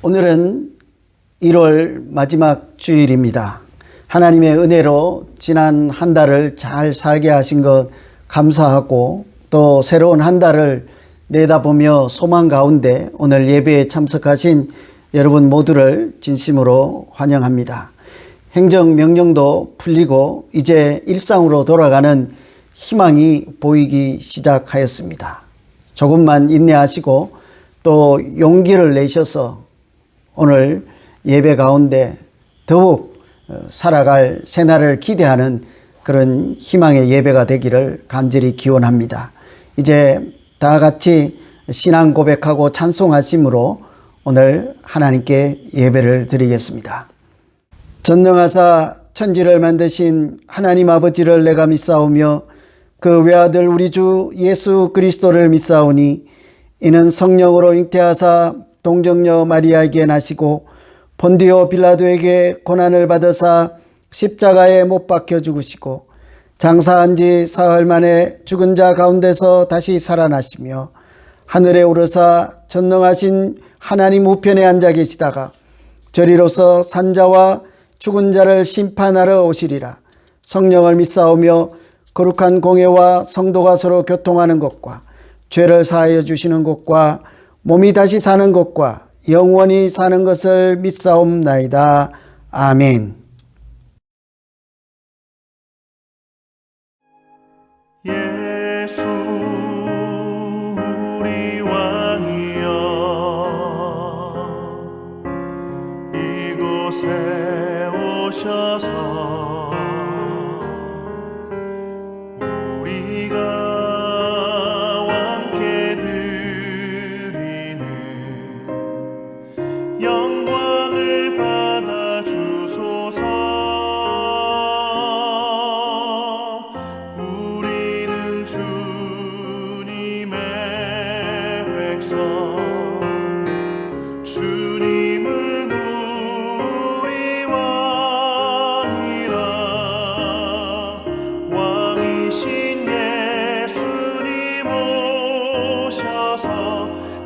오늘은 1월 마지막 주일입니다. 하나님의 은혜로 지난 한 달을 잘 살게 하신 것 감사하고 또 새로운 한 달을 내다보며 소망 가운데 오늘 예배에 참석하신 여러분 모두를 진심으로 환영합니다. 행정명령도 풀리고 이제 일상으로 돌아가는 희망이 보이기 시작하였습니다. 조금만 인내하시고 또 용기를 내셔서 오늘 예배 가운데 더욱 살아갈 새날을 기대하는 그런 희망의 예배가 되기를 간절히 기원합니다. 이제 다 같이 신앙 고백하고 찬송하심으로 오늘 하나님께 예배를 드리겠습니다. 전능하사 천지를 만드신 하나님 아버지를 내가 믿사오며 그 외아들 우리 주 예수 그리스도를 믿사오니 이는 성령으로 잉태하사 동정녀 마리아에게 나시고 본디오 빌라도에게 고난을 받으사 십자가에 못 박혀 죽으시고 장사한 지 사흘 만에 죽은 자 가운데서 다시 살아나시며 하늘에 오르사 전능하신 하나님 우편에 앉아 계시다가 저리로서 산자와 죽은 자를 심판하러 오시리라. 성령을 믿사오며 거룩한 공회와 성도가 서로 교통하는 것과 죄를 사하여 주시는 것과 몸이 다시 사는 것과 영원히 사는 것을 믿사옵나이다. 아멘. 예수 우리 왕이여 이곳에 오셔서 우리가 함께 드리는 영광을 받아 주소서. 우리는 주님의 백성, 주님은 우리 왕이라. 왕이신 예수님 오셔서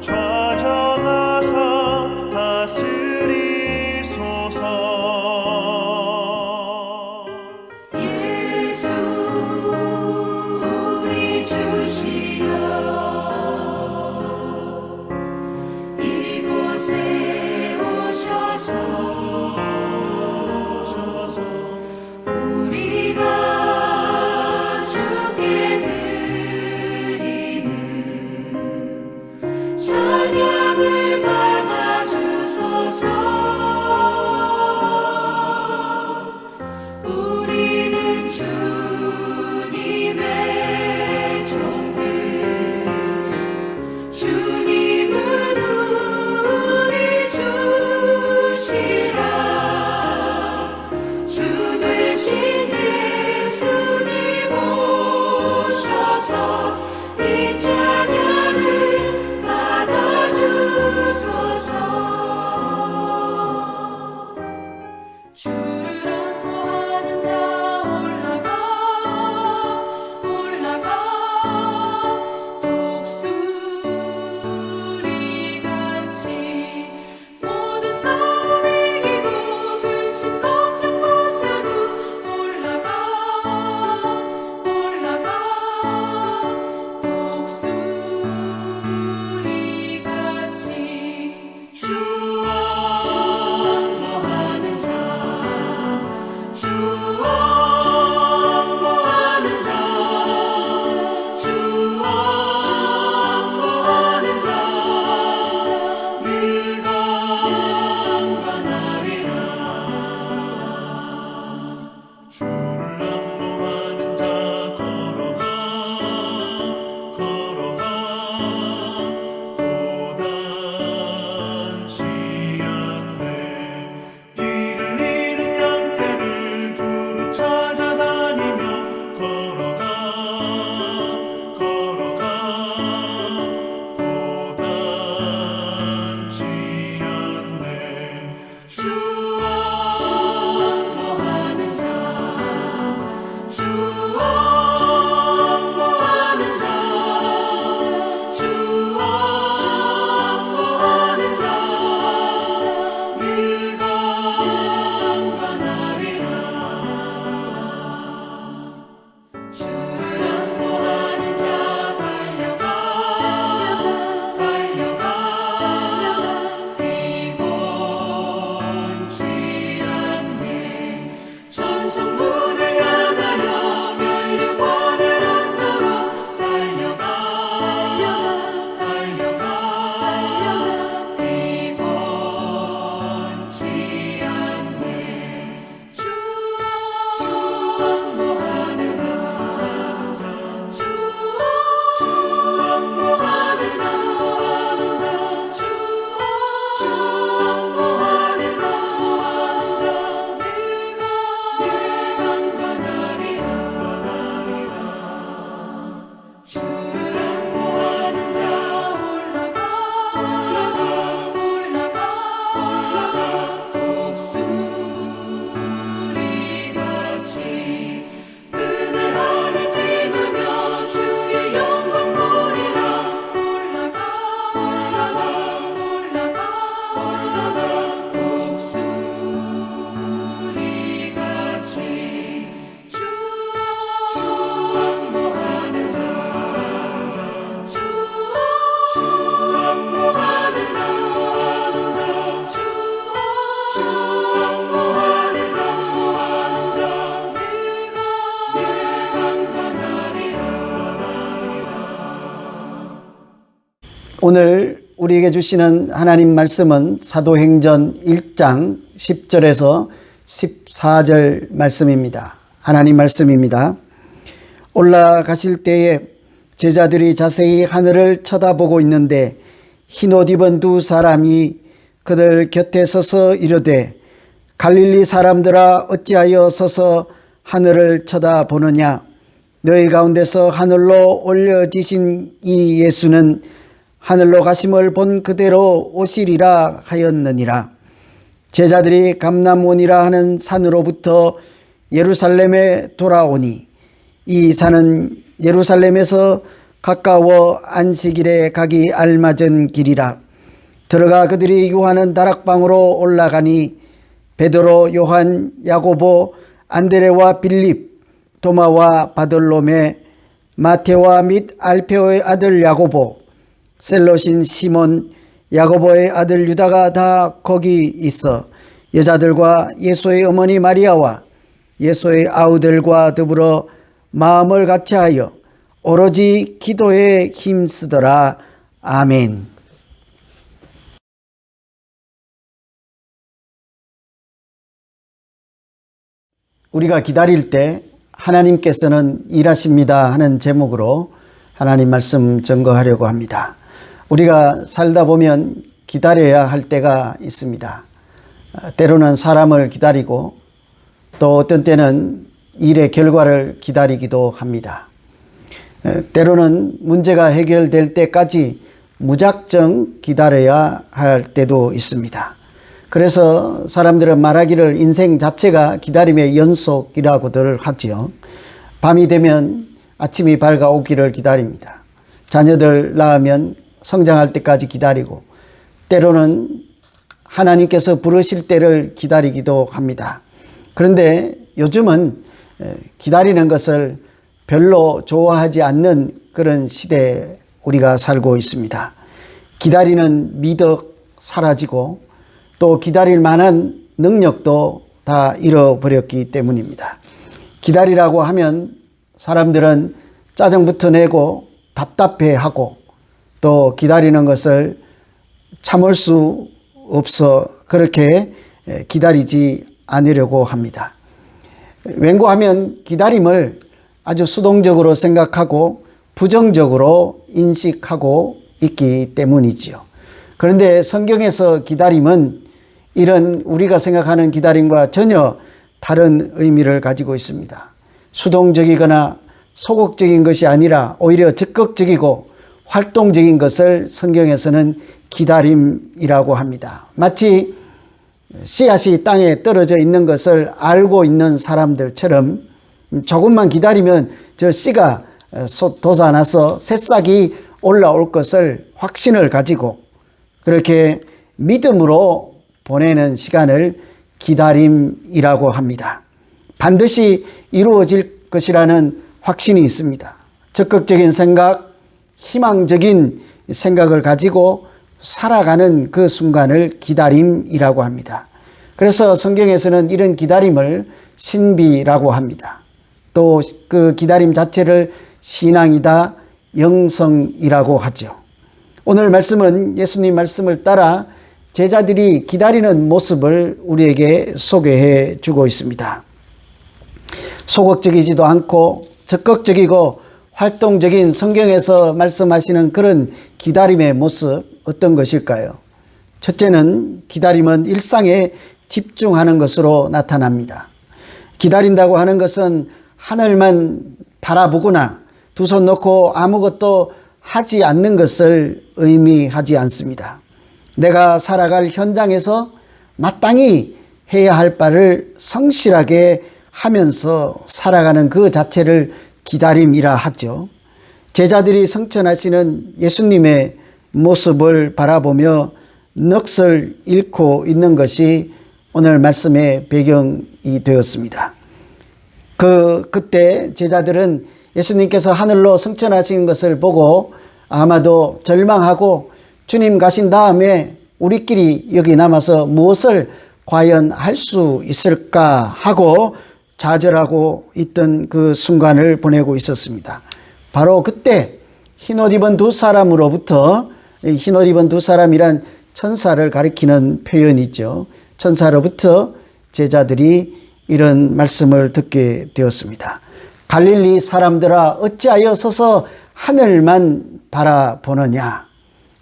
좌정하사 다스리소서. 예수 우리 주시여 오늘 우리에게 주시는 하나님 말씀은 사도행전 1장 10절에서 14절 말씀입니다. 하나님 말씀입니다. 올라가실 때에 제자들이 자세히 하늘을 쳐다보고 있는데 흰옷 입은 두 사람이 그들 곁에 서서 이르되 갈릴리 사람들아 어찌하여 서서 하늘을 쳐다보느냐. 너희 가운데서 하늘로 올려지신 이 예수는 하늘로 가심을 본 그대로 오시리라 하였느니라. 제자들이 감람원이라 하는 산으로부터 예루살렘에 돌아오니 이 산은 예루살렘에서 가까워 안식일에 가기 알맞은 길이라. 들어가 그들이 유하는 다락방으로 올라가니 베드로, 요한, 야고보, 안드레와 빌립, 도마와 바돌로메, 마테와 및 알페오의 아들 야고보, 셀롯인 시몬, 야고보의 아들 유다가 다 거기 있어 여자들과 예수의 어머니 마리아와 예수의 아우들과 더불어 마음을 같이하여 오로지 기도에 힘쓰더라. 아멘. 우리가 기다릴 때 하나님께서는 일하십니다 하는 제목으로 하나님 말씀 증거하려고 합니다. 우리가 살다 보면 기다려야 할 때가 있습니다. 때로는 사람을 기다리고 또 어떤 때는 일의 결과를 기다리기도 합니다. 때로는 문제가 해결될 때까지 무작정 기다려야 할 때도 있습니다. 그래서 사람들은 말하기를 인생 자체가 기다림의 연속이라고들 하지요. 밤이 되면 아침이 밝아오기를 기다립니다. 자녀들 낳으면 성장할 때까지 기다리고 때로는 하나님께서 부르실 때를 기다리기도 합니다. 그런데 요즘은 기다리는 것을 별로 좋아하지 않는 그런 시대에 우리가 살고 있습니다. 기다리는 미덕 사라지고 또 기다릴 만한 능력도 다 잃어버렸기 때문입니다. 기다리라고 하면 사람들은 짜증부터 내고 답답해하고 또 기다리는 것을 참을 수 없어 그렇게 기다리지 않으려고 합니다. 왠고하면 기다림을 아주 수동적으로 생각하고 부정적으로 인식하고 있기 때문이지요. 그런데 성경에서 기다림은 이런 우리가 생각하는 기다림과 전혀 다른 의미를 가지고 있습니다. 수동적이거나 소극적인 것이 아니라 오히려 적극적이고 활동적인 것을 성경에서는 기다림이라고 합니다. 마치 씨앗이 땅에 떨어져 있는 것을 알고 있는 사람들처럼 조금만 기다리면 저 씨가 솟아나서 새싹이 올라올 것을 확신을 가지고 그렇게 믿음으로 보내는 시간을 기다림이라고 합니다. 반드시 이루어질 것이라는 확신이 있습니다. 적극적인 생각, 희망적인 생각을 가지고 살아가는 그 순간을 기다림이라고 합니다. 그래서 성경에서는 이런 기다림을 신비라고 합니다. 또 그 기다림 자체를 신앙이다, 영성이라고 하죠. 오늘 말씀은 예수님 말씀을 따라 제자들이 기다리는 모습을 우리에게 소개해 주고 있습니다. 소극적이지도 않고 적극적이고 활동적인 성경에서 말씀하시는 그런 기다림의 모습 어떤 것일까요? 첫째는 기다림은 일상에 집중하는 것으로 나타납니다. 기다린다고 하는 것은 하늘만 바라보거나 두 손 놓고 아무것도 하지 않는 것을 의미하지 않습니다. 내가 살아갈 현장에서 마땅히 해야 할 바를 성실하게 하면서 살아가는 그 자체를 기다림이라 하죠. 제자들이 성천하시는 예수님의 모습을 바라보며 넋을 잃고 있는 것이 오늘 말씀의 배경이 되었습니다. 그때 제자들은 예수님께서 하늘로 승천하신 것을 보고 아마도 절망하고 주님 가신 다음에 우리끼리 여기 남아서 무엇을 과연 할 수 있을까 하고 좌절하고 있던 그 순간을 보내고 있었습니다. 바로 그때 흰옷 입은 두 사람으로부터 흰옷 입은 두 사람이란 천사를 가리키는 표현이죠. 천사로부터 제자들이 이런 말씀을 듣게 되었습니다. 갈릴리 사람들아 어찌하여 서서 하늘만 바라보느냐?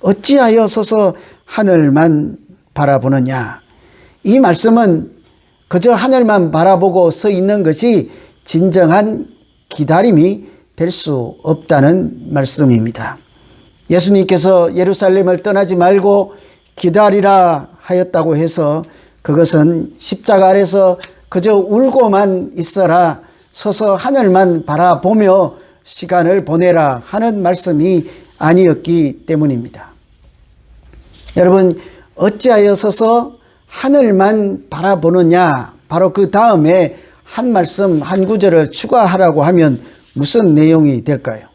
어찌하여 서서 하늘만 바라보느냐? 이 말씀은 그저 하늘만 바라보고 서 있는 것이 진정한 기다림이 될 수 없다는 말씀입니다. 예수님께서 예루살렘을 떠나지 말고 기다리라 하였다고 해서 그것은 십자가 아래서 그저 울고만 있어라, 서서 하늘만 바라보며 시간을 보내라 하는 말씀이 아니었기 때문입니다. 여러분, 어찌하여 서서 하늘만 바라보느냐? 바로 그 다음에 한 말씀, 한 구절을 추가하라고 하면 무슨 내용이 될까요?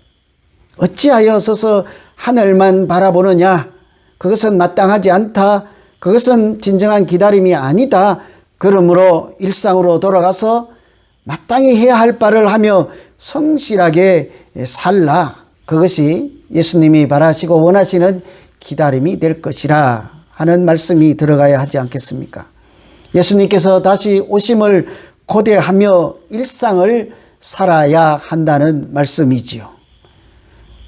어찌하여 서서 하늘만 바라보느냐? 그것은 마땅하지 않다. 그것은 진정한 기다림이 아니다. 그러므로 일상으로 돌아가서 마땅히 해야 할 바를 하며 성실하게 살라. 그것이 예수님이 바라시고 원하시는 기다림이 될 것이라 하는 말씀이 들어가야 하지 않겠습니까? 예수님께서 다시 오심을 고대하며 일상을 살아야 한다는 말씀이지요.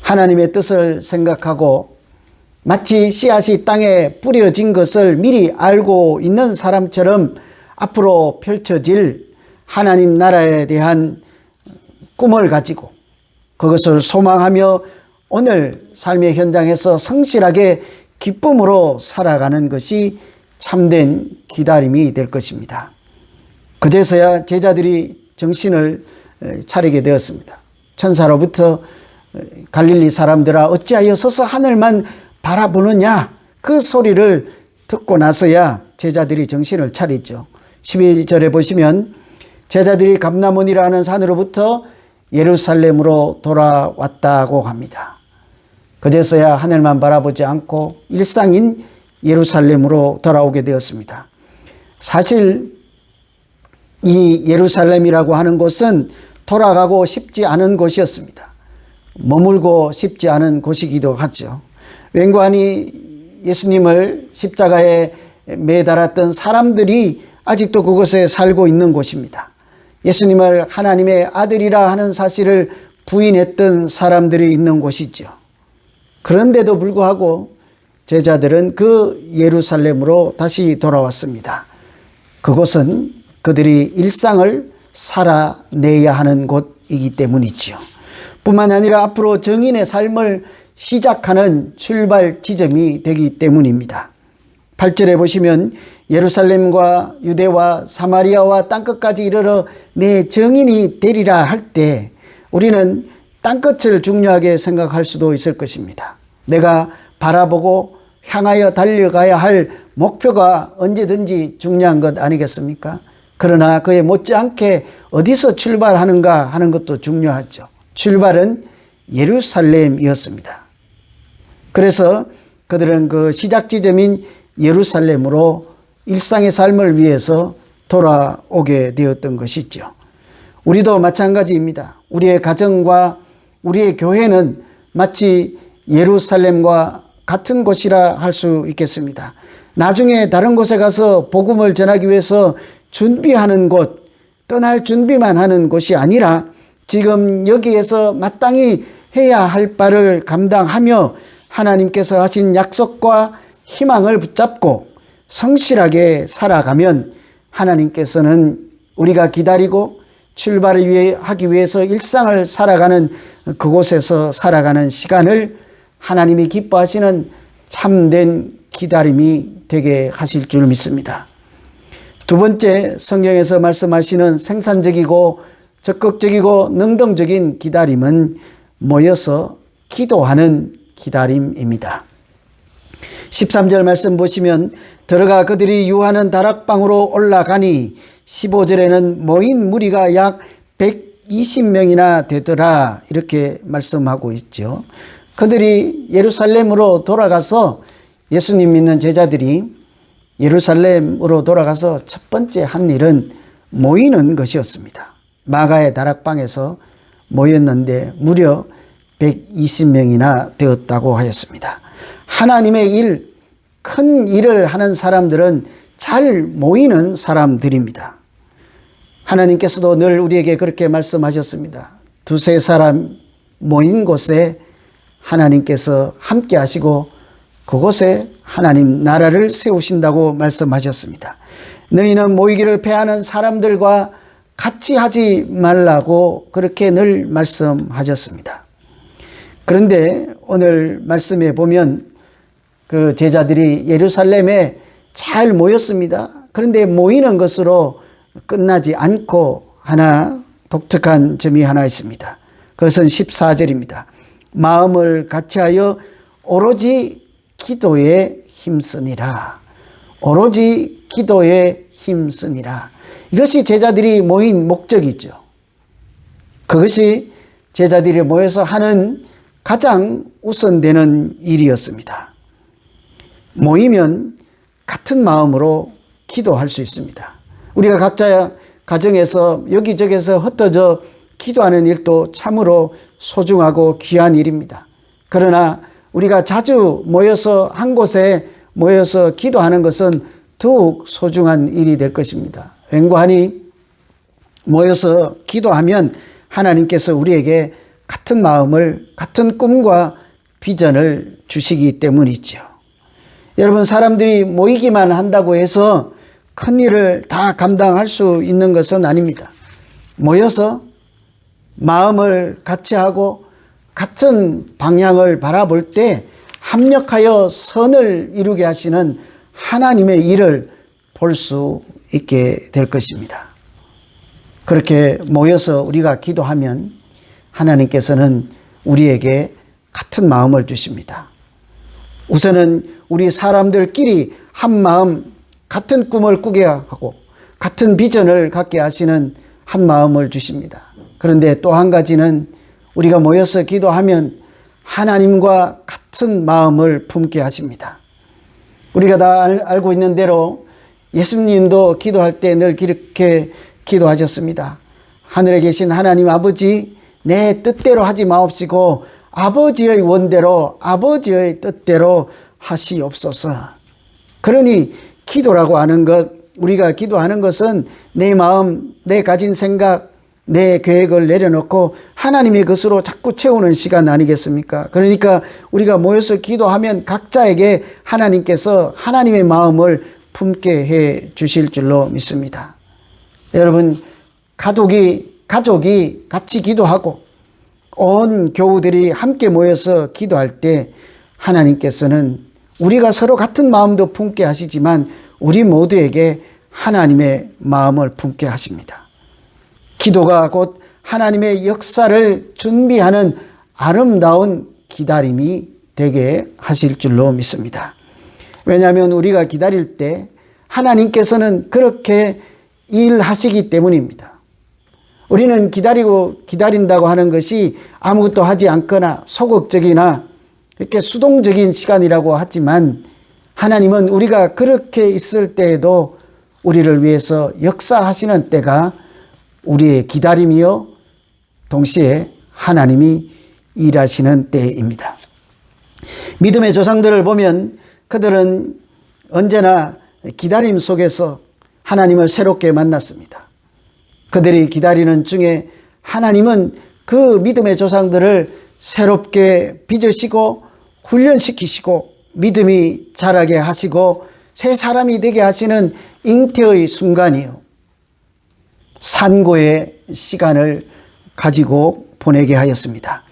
하나님의 뜻을 생각하고 마치 씨앗이 땅에 뿌려진 것을 미리 알고 있는 사람처럼 앞으로 펼쳐질 하나님 나라에 대한 꿈을 가지고 그것을 소망하며 오늘 삶의 현장에서 성실하게 기쁨으로 살아가는 것이 참된 기다림이 될 것입니다. 그제서야 제자들이 정신을 차리게 되었습니다. 천사로부터 갈릴리 사람들아 어찌하여 서서 하늘만 바라보느냐, 그 소리를 듣고 나서야 제자들이 정신을 차리죠. 12절에 보시면 제자들이 감람원이라는 산으로부터 예루살렘으로 돌아왔다고 합니다. 그제서야 하늘만 바라보지 않고 일상인 예루살렘으로 돌아오게 되었습니다. 사실 이 예루살렘이라고 하는 곳은 돌아가고 싶지 않은 곳이었습니다. 머물고 싶지 않은 곳이기도 하죠. 왠고하니 예수님을 십자가에 매달았던 사람들이 아직도 그곳에 살고 있는 곳입니다. 예수님을 하나님의 아들이라 하는 사실을 부인했던 사람들이 있는 곳이죠. 그런데도 불구하고 제자들은 그 예루살렘으로 다시 돌아왔습니다. 그곳은 그들이 일상을 살아내야 하는 곳이기 때문이지요. 뿐만 아니라 앞으로 정인의 삶을 시작하는 출발 지점이 되기 때문입니다. 8절에 보시면 예루살렘과 유대와 사마리아와 땅끝까지 이르러 내 정인이 되리라 할 때 우리는 땅끝을 중요하게 생각할 수도 있을 것입니다. 내가 바라보고 향하여 달려가야 할 목표가 언제든지 중요한 것 아니겠습니까? 그러나 그에 못지않게 어디서 출발하는가 하는 것도 중요하죠. 출발은 예루살렘이었습니다. 그래서 그들은 그 시작 지점인 예루살렘으로 일상의 삶을 위해서 돌아오게 되었던 것이죠. 우리도 마찬가지입니다. 우리의 가정과 우리의 교회는 마치 예루살렘과 같은 곳이라 할 수 있겠습니다. 나중에 다른 곳에 가서 복음을 전하기 위해서 준비하는 곳, 떠날 준비만 하는 곳이 아니라 지금 여기에서 마땅히 해야 할 바를 감당하며 하나님께서 하신 약속과 희망을 붙잡고 성실하게 살아가면 하나님께서는 우리가 기다리고 출발을 하기 위해서 일상을 살아가는 그곳에서 살아가는 시간을 하나님이 기뻐하시는 참된 기다림이 되게 하실 줄 믿습니다. 두 번째, 성경에서 말씀하시는 생산적이고 적극적이고 능동적인 기다림은 모여서 기도하는 기다림입니다. 13절 말씀 보시면 들어가 그들이 유하는 다락방으로 올라가니 15절에는 모인 무리가 약 120명이나 되더라 이렇게 말씀하고 있죠. 그들이 예루살렘으로 돌아가서 예수님 믿는 제자들이 예루살렘으로 돌아가서 첫 번째 한 일은 모이는 것이었습니다. 마가의 다락방에서 모였는데 무려 120명이나 되었다고 하였습니다. 하나님의 일, 큰 일을 하는 사람들은 잘 모이는 사람들입니다. 하나님께서도 늘 우리에게 그렇게 말씀하셨습니다. 두세 사람 모인 곳에 하나님께서 함께 하시고 그곳에 하나님 나라를 세우신다고 말씀하셨습니다. 너희는 모이기를 패하는 사람들과 같이 하지 말라고 그렇게 늘 말씀하셨습니다. 그런데 오늘 말씀에 보면 그 제자들이 예루살렘에 잘 모였습니다. 그런데 모이는 것으로 끝나지 않고 하나 독특한 점이 하나 있습니다. 그것은 14절입니다. 마음을 같이하여 오로지 기도에 힘쓰니라. 오로지 기도에 힘쓰니라. 이것이 제자들이 모인 목적이죠. 그것이 제자들이 모여서 하는 가장 우선되는 일이었습니다. 모이면 같은 마음으로 기도할 수 있습니다. 우리가 각자 가정에서 여기저기서 흩어져 기도하는 일도 참으로 소중하고 귀한 일입니다. 그러나 우리가 자주 모여서 한 곳에 모여서 기도하는 것은 더욱 소중한 일이 될 것입니다. 왠고하니 모여서 기도하면 하나님께서 우리에게 같은 마음을, 같은 꿈과 비전을 주시기 때문이죠. 여러분, 사람들이 모이기만 한다고 해서 큰 일을 다 감당할 수 있는 것은 아닙니다. 모여서 마음을 같이 하고 같은 방향을 바라볼 때 합력하여 선을 이루게 하시는 하나님의 일을 볼 수 있게 될 것입니다. 그렇게 모여서 우리가 기도하면 하나님께서는 우리에게 같은 마음을 주십니다. 우선은 우리 사람들끼리 한 마음, 같은 꿈을 꾸게 하고 같은 비전을 갖게 하시는 한 마음을 주십니다. 그런데 또 한 가지는 우리가 모여서 기도하면 하나님과 같은 마음을 품게 하십니다. 우리가 다 알고 있는 대로 예수님도 기도할 때 늘 이렇게 기도하셨습니다. 하늘에 계신 하나님 아버지, 내 뜻대로 하지 마옵시고 아버지의 원대로, 아버지의 뜻대로 하시옵소서. 그러니 기도라고 하는 것, 우리가 기도하는 것은 내 마음, 내 가진 생각, 내 계획을 내려놓고 하나님의 것으로 자꾸 채우는 시간 아니겠습니까? 그러니까 우리가 모여서 기도하면 각자에게 하나님께서 하나님의 마음을 품게 해 주실 줄로 믿습니다. 여러분, 가족이 같이 기도하고 온 교우들이 함께 모여서 기도할 때 하나님께서는 우리가 서로 같은 마음도 품게 하시지만 우리 모두에게 하나님의 마음을 품게 하십니다. 기도가 곧 하나님의 역사를 준비하는 아름다운 기다림이 되게 하실 줄로 믿습니다. 왜냐하면 우리가 기다릴 때 하나님께서는 그렇게 일하시기 때문입니다. 우리는 기다린다고 하는 것이 아무것도 하지 않거나 소극적이나 이렇게 수동적인 시간이라고 하지만 하나님은 우리가 그렇게 있을 때에도 우리를 위해서 역사하시는 때가 우리의 기다림이요 동시에 하나님이 일하시는 때입니다. 믿음의 조상들을 보면 그들은 언제나 기다림 속에서 하나님을 새롭게 만났습니다. 그들이 기다리는 중에 하나님은 그 믿음의 조상들을 새롭게 빚으시고 훈련시키시고 믿음이 자라게 하시고 새 사람이 되게 하시는 잉태의 순간이요, 산고의 시간을 가지고 보내게 하였습니다.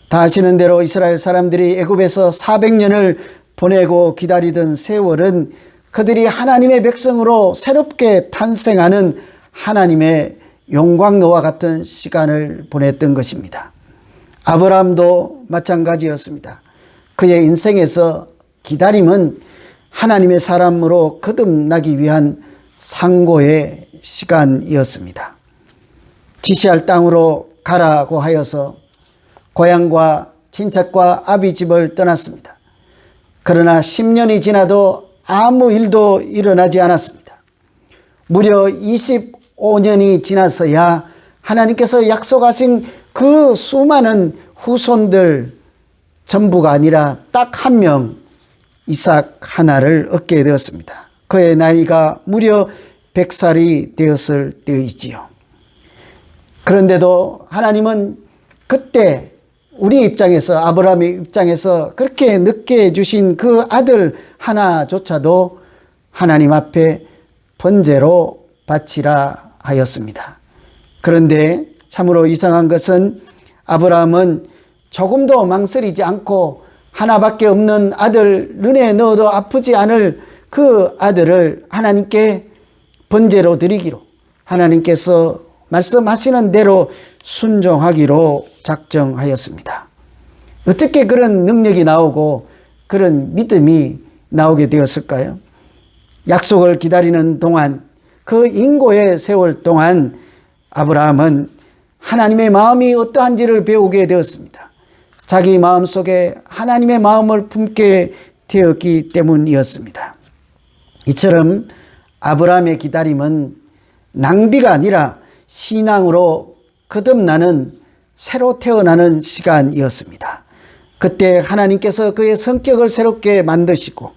다 아시는 대로 이스라엘 사람들이 애굽에서 400년을 보내고 기다리던 세월은 그들이 하나님의 백성으로 새롭게 탄생하는 하나님의 영광로와 같은 시간을 보냈던 것입니다. 아브라함도 마찬가지였습니다. 그의 인생에서 기다림은 하나님의 사람으로 거듭나기 위한 상고의 시간이었습니다. 지시할 땅으로 가라고 하여서 고향과 친척과 아비 집을 떠났습니다. 그러나 10년이 지나도 아무 일도 일어나지 않았습니다. 무려 25년이 지나서야 하나님께서 약속하신 그 수많은 후손들, 전부가 아니라 딱 한 명 이삭 하나를 얻게 되었습니다. 그의 나이가 무려 100살이 되었을 때이지요. 그런데도 하나님은 그때 우리 입장에서, 아브라함의 입장에서 그렇게 늦게 주신 그 아들 하나조차도 하나님 앞에 번제로 바치라 하였습니다. 그런데 참으로 이상한 것은 아브라함은 조금도 망설이지 않고 하나밖에 없는 아들, 눈에 넣어도 아프지 않을 그 아들을 하나님께 번제로 드리기로, 하나님께서 말씀하시는 대로 순종하기로 작정하였습니다. 어떻게 그런 능력이 나오고 그런 믿음이 나오게 되었을까요? 약속을 기다리는 동안, 그 인고의 세월 동안 아브라함은 하나님의 마음이 어떠한지를 배우게 되었습니다. 자기 마음속에 하나님의 마음을 품게 되었기 때문이었습니다. 이처럼 아브라함의 기다림은 낭비가 아니라 신앙으로 거듭나는, 새로 태어나는 시간이었습니다. 그때 하나님께서 그의 성격을 새롭게 만드시고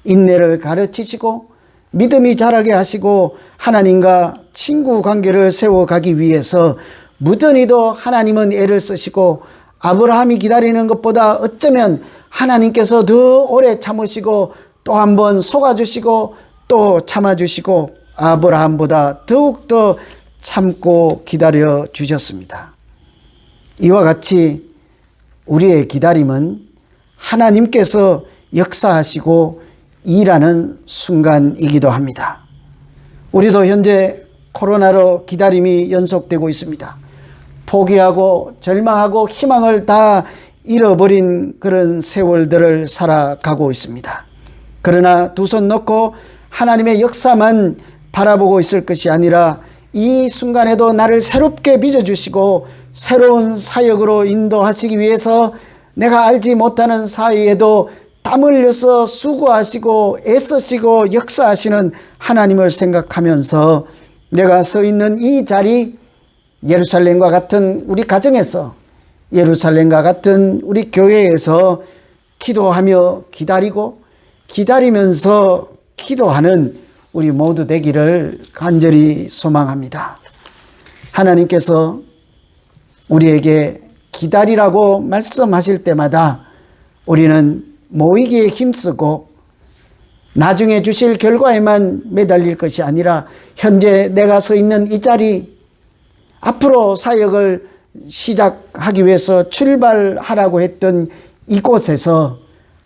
인내를 가르치시고 믿음이 자라게 하시고 하나님과 친구 관계를 세워가기 위해서 무던히도 하나님은 애를 쓰시고, 아브라함이 기다리는 것보다 어쩌면 하나님께서 더 오래 참으시고 또 한 번 속아주시고 또 참아주시고 아브라함보다 더욱더 참고 기다려 주셨습니다. 이와 같이 우리의 기다림은 하나님께서 역사하시고 일하는 순간이기도 합니다. 우리도 현재 코로나로 기다림이 연속되고 있습니다. 포기하고 절망하고 희망을 다 잃어버린 그런 세월들을 살아가고 있습니다. 그러나 두 손 놓고 하나님의 역사만 바라보고 있을 것이 아니라 이 순간에도 나를 새롭게 빚어주시고 새로운 사역으로 인도하시기 위해서 내가 알지 못하는 사이에도 땀 흘려서 수고하시고 애쓰시고 역사하시는 하나님을 생각하면서 내가 서 있는 이 자리, 예루살렘과 같은 우리 가정에서, 예루살렘과 같은 우리 교회에서 기도하며 기다리고 기다리면서 기도하는 우리 모두 되기를 간절히 소망합니다. 하나님께서 우리에게 기다리라고 말씀하실 때마다 우리는 모이기에 힘쓰고 나중에 주실 결과에만 매달릴 것이 아니라 현재 내가 서 있는 이 자리, 앞으로 사역을 시작하기 위해서 출발하라고 했던 이곳에서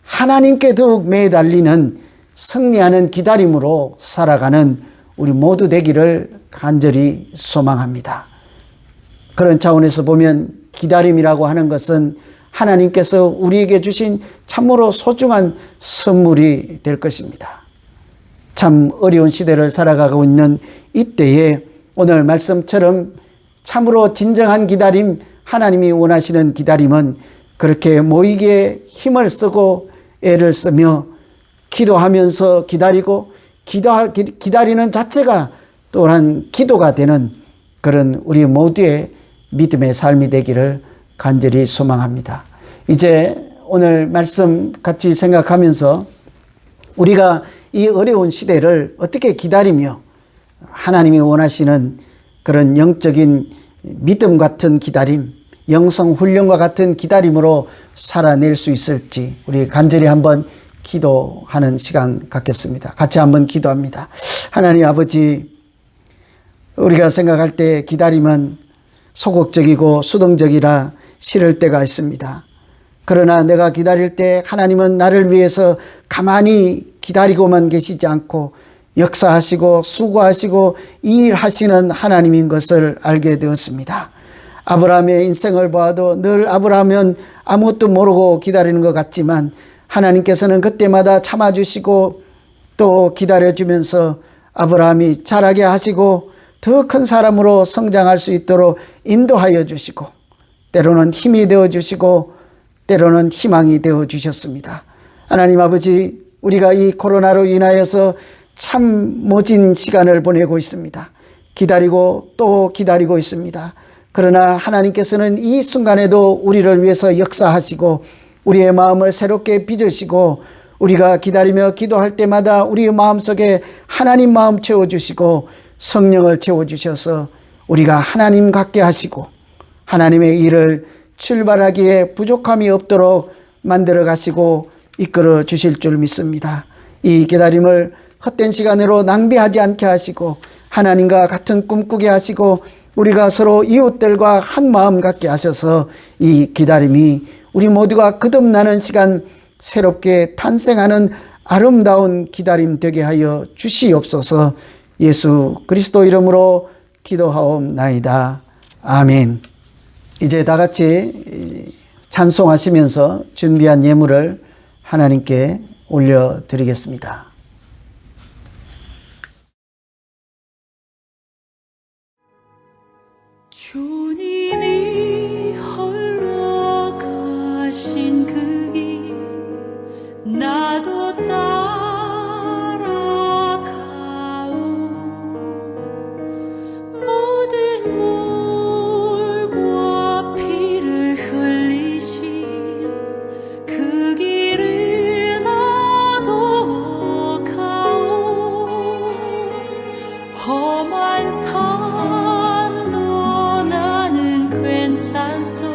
하나님께 더욱 매달리는, 승리하는 기다림으로 살아가는 우리 모두 되기를 간절히 소망합니다. 그런 차원에서 보면 기다림이라고 하는 것은 하나님께서 우리에게 주신 참으로 소중한 선물이 될 것입니다. 참 어려운 시대를 살아가고 있는 이때에 오늘 말씀처럼 참으로 진정한 기다림, 하나님이 원하시는 기다림은 그렇게 모이기에 힘을 쓰고 애를 쓰며 기도하면서 기다리고 기다리는 자체가 또한 기도가 되는 그런 우리 모두의 믿음의 삶이 되기를 간절히 소망합니다. 이제 오늘 말씀 같이 생각하면서 우리가 이 어려운 시대를 어떻게 기다리며 하나님이 원하시는 그런 영적인 믿음 같은 기다림, 영성 훈련과 같은 기다림으로 살아낼 수 있을지 우리 간절히 한번 기도하는 시간 갖겠습니다. 같이 한번 기도합니다. 하나님 아버지, 우리가 생각할 때 기다림은 소극적이고 수동적이라 싫을 때가 있습니다. 그러나 내가 기다릴 때 하나님은 나를 위해서 가만히 기다리고만 계시지 않고 역사하시고 수고하시고 일하시는 하나님인 것을 알게 되었습니다. 아브라함의 인생을 보아도 늘 아브라함은 아무것도 모르고 기다리는 것 같지만 하나님께서는 그때마다 참아주시고 또 기다려주면서 아브라함이 자라게 하시고 더 큰 사람으로 성장할 수 있도록 인도하여 주시고 때로는 힘이 되어주시고 때로는 희망이 되어주셨습니다. 하나님 아버지, 우리가 이 코로나로 인하여서 참 모진 시간을 보내고 있습니다. 기다리고 또 기다리고 있습니다. 그러나 하나님께서는 이 순간에도 우리를 위해서 역사하시고 우리의 마음을 새롭게 빚으시고 우리가 기다리며 기도할 때마다 우리의 마음속에 하나님 마음 채워주시고 성령을 채워주셔서 우리가 하나님 같게 하시고 하나님의 일을 출발하기에 부족함이 없도록 만들어 가시고 이끌어 주실 줄 믿습니다. 이 기다림을 헛된 시간으로 낭비하지 않게 하시고 하나님과 같은 꿈 꾸게 하시고 우리가 서로 이웃들과 한 마음 갖게 하셔서 이 기다림이 우리 모두가 거듭나는 시간 새롭게 탄생하는 아름다운 기다림 되게 하여 주시옵소서. 예수 그리스도 이름으로 기도하옵나이다. 아멘. 이제 다 같이 찬송하시면서 준비한 예물을 하나님께 올려드리겠습니다. 주님이 홀로 가신 그 길 나도 따라가오. 모든 물과 피를 흘리신 그 길을 나도 가오. 험한 산도 나는 괜찮소.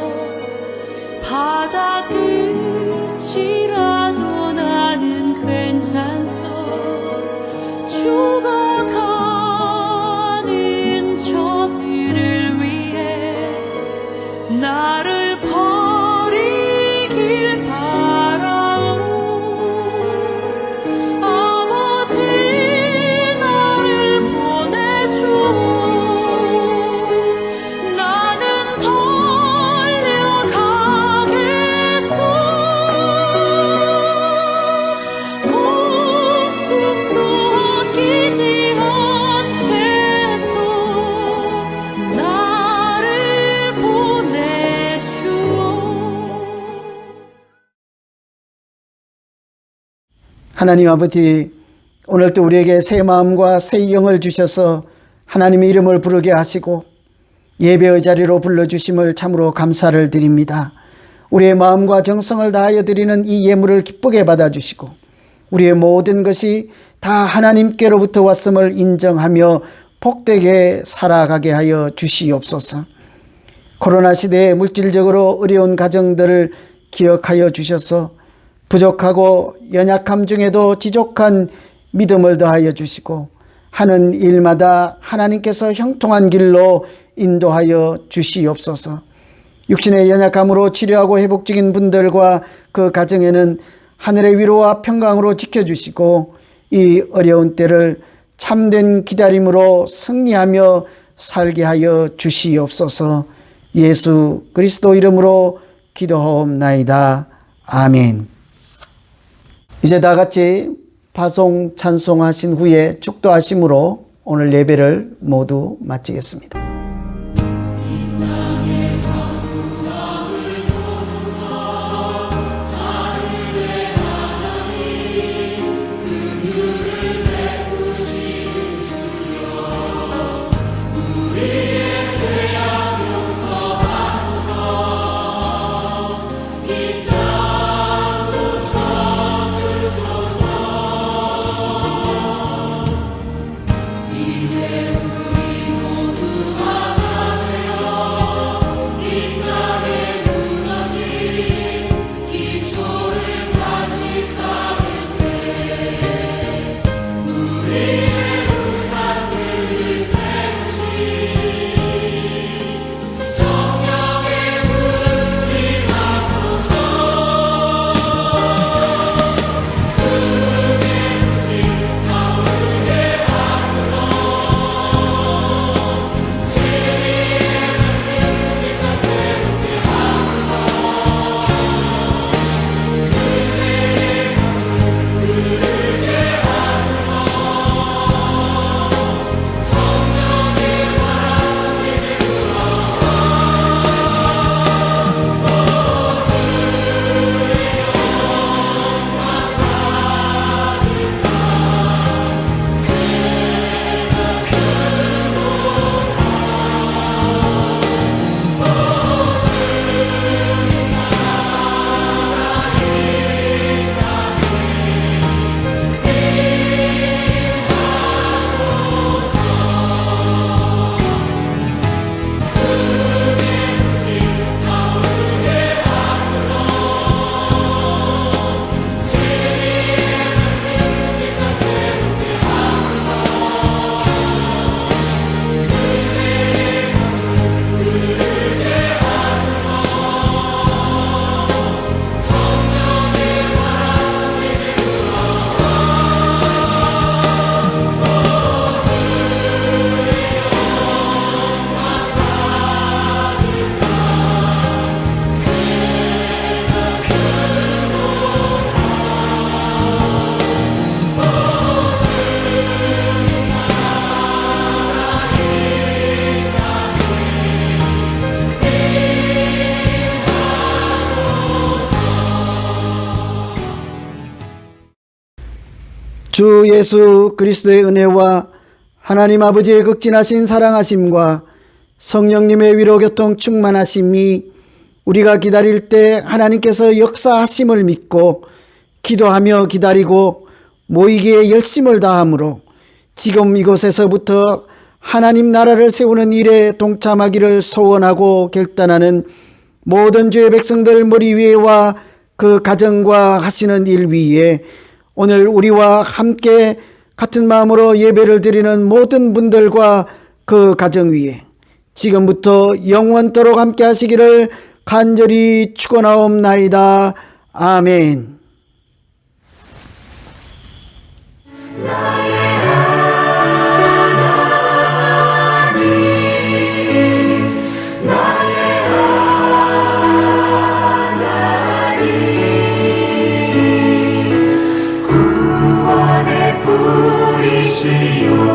바다 끝이라도 나는 괜찮소. 죽어가는 저들을 위해 나를 버리길 바라오. 아버지 나를 보내주오. 나는 달려가겠소. 목숨도 아끼지 않겠소. 나를 보내주오. 하나님 아버지, 오늘도 우리에게 새 마음과 새 영을 주셔서 하나님의 이름을 부르게 하시고 예배의 자리로 불러주심을 참으로 감사를 드립니다. 우리의 마음과 정성을 다하여 드리는 이 예물을 기쁘게 받아주시고 우리의 모든 것이 다 하나님께로부터 왔음을 인정하며 복되게 살아가게 하여 주시옵소서. 코로나 시대에 물질적으로 어려운 가정들을 기억하여 주셔서 부족하고 연약함 중에도 지족한 믿음을 더하여 주시고 하는 일마다 하나님께서 형통한 길로 인도하여 주시옵소서. 육신의 연약함으로 치료하고 회복 중인 분들과 그 가정에는 하늘의 위로와 평강으로 지켜주시고 이 어려운 때를 참된 기다림으로 승리하며 살게 하여 주시옵소서. 예수 그리스도 이름으로 기도하옵나이다. 아멘. 이제 다 같이 파송 찬송하신 후에 축도하심으로 오늘 예배를 모두 마치겠습니다. 이제 우리 모두 주 예수 그리스도의 은혜와 하나님 아버지의 극진하신 사랑하심과 성령님의 위로교통 충만하심이 우리가 기다릴 때 하나님께서 역사하심을 믿고 기도하며 기다리고 모이기에 열심을 다함으로 지금 이곳에서부터 하나님 나라를 세우는 일에 동참하기를 소원하고 결단하는 모든 주의 백성들 머리 위에와 그 가정과 하시는 일 위에 오늘 우리와 함께 같은 마음으로 예배를 드리는 모든 분들과 그 가정 위에 지금부터 영원토록 함께 하시기를 간절히 축원하옵나이다. 아멘. 부르시오